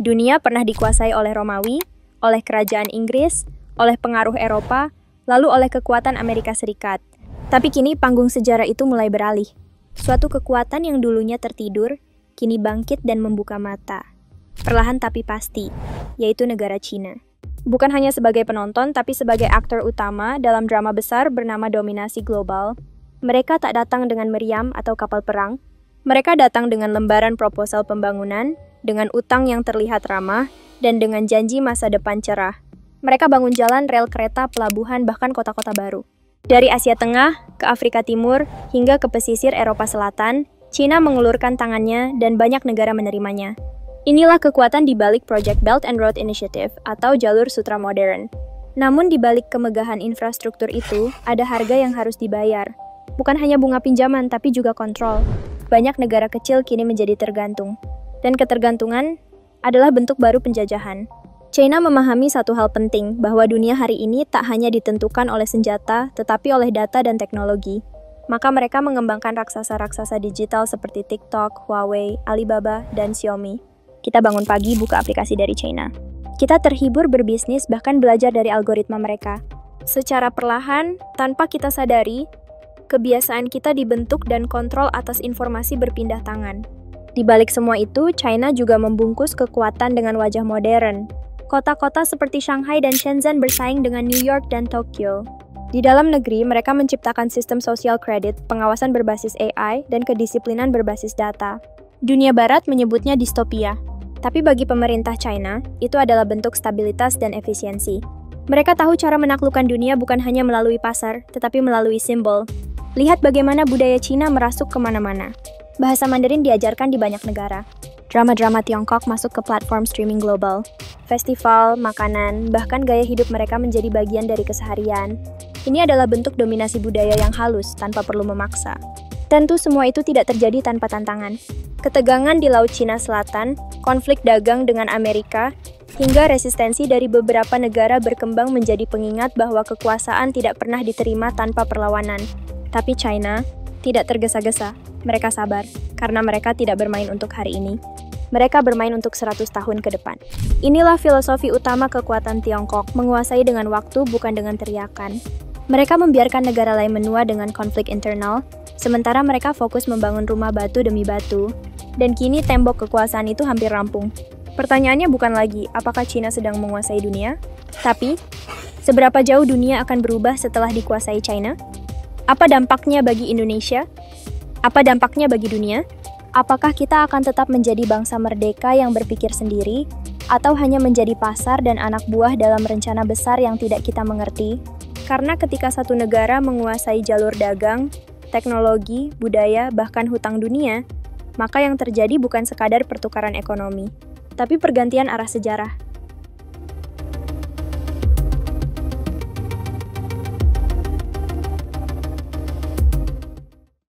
Dunia pernah dikuasai oleh Romawi, oleh kerajaan Inggris, oleh pengaruh Eropa, lalu oleh kekuatan Amerika Serikat. Tapi kini panggung sejarah itu mulai beralih. Suatu kekuatan yang dulunya tertidur, kini bangkit dan membuka mata. Perlahan tapi pasti, yaitu negara Cina. Bukan hanya sebagai penonton, tapi sebagai aktor utama dalam drama besar bernama Dominasi Global. Mereka tak datang dengan meriam atau kapal perang. Mereka datang dengan lembaran proposal pembangunan, dengan utang yang terlihat ramah, dan dengan janji masa depan cerah. Mereka bangun jalan, rel kereta, pelabuhan, bahkan kota-kota baru. Dari Asia Tengah ke Afrika Timur hingga ke pesisir Eropa Selatan, Cina mengulurkan tangannya dan banyak negara menerimanya. Inilah kekuatan di balik Project Belt and Road Initiative atau Jalur Sutra Modern. Namun di balik kemegahan infrastruktur itu, ada harga yang harus dibayar. Bukan hanya bunga pinjaman, tapi juga kontrol. Banyak negara kecil kini menjadi tergantung. Dan ketergantungan adalah bentuk baru penjajahan. China memahami satu hal penting, bahwa dunia hari ini tak hanya ditentukan oleh senjata, tetapi oleh data dan teknologi. Maka mereka mengembangkan raksasa-raksasa digital seperti TikTok, Huawei, Alibaba, dan Xiaomi. Kita bangun pagi, buka aplikasi dari China. Kita terhibur berbisnis, bahkan belajar dari algoritma mereka. Secara perlahan, tanpa kita sadari, kebiasaan kita dibentuk dan kontrol atas informasi berpindah tangan. Di balik semua itu, China juga membungkus kekuatan dengan wajah modern. Kota-kota seperti Shanghai dan Shenzhen bersaing dengan New York dan Tokyo. Di dalam negeri, mereka menciptakan sistem sosial kredit, pengawasan berbasis AI, dan kedisiplinan berbasis data. Dunia Barat menyebutnya distopia. Tapi bagi pemerintah China, itu adalah bentuk stabilitas dan efisiensi. Mereka tahu cara menaklukkan dunia bukan hanya melalui pasar, tetapi melalui simbol. Lihat bagaimana budaya Cina merasuk kemana-mana. Bahasa Mandarin diajarkan di banyak negara. Drama-drama Tiongkok masuk ke platform streaming global. Festival, makanan, bahkan gaya hidup mereka menjadi bagian dari keseharian. Ini adalah bentuk dominasi budaya yang halus tanpa perlu memaksa. Tentu semua itu tidak terjadi tanpa tantangan. Ketegangan di Laut Cina Selatan, konflik dagang dengan Amerika, hingga resistensi dari beberapa negara berkembang menjadi pengingat bahwa kekuasaan tidak pernah diterima tanpa perlawanan. Tapi China tidak tergesa-gesa. Mereka sabar, karena mereka tidak bermain untuk hari ini. Mereka bermain untuk 100 tahun ke depan. Inilah filosofi utama kekuatan Tiongkok, menguasai dengan waktu bukan dengan teriakan. Mereka membiarkan negara lain menua dengan konflik internal, sementara mereka fokus membangun rumah batu demi batu. Dan kini tembok kekuasaan itu hampir rampung. Pertanyaannya bukan lagi, apakah China sedang menguasai dunia? Tapi, seberapa jauh dunia akan berubah setelah dikuasai China? Apa dampaknya bagi Indonesia? Apa dampaknya bagi dunia? Apakah kita akan tetap menjadi bangsa merdeka yang berpikir sendiri, atau hanya menjadi pasar dan anak buah dalam rencana besar yang tidak kita mengerti? Karena ketika satu negara menguasai jalur dagang, teknologi, budaya, bahkan hutang dunia, maka yang terjadi bukan sekadar pertukaran ekonomi, tapi pergantian arah sejarah.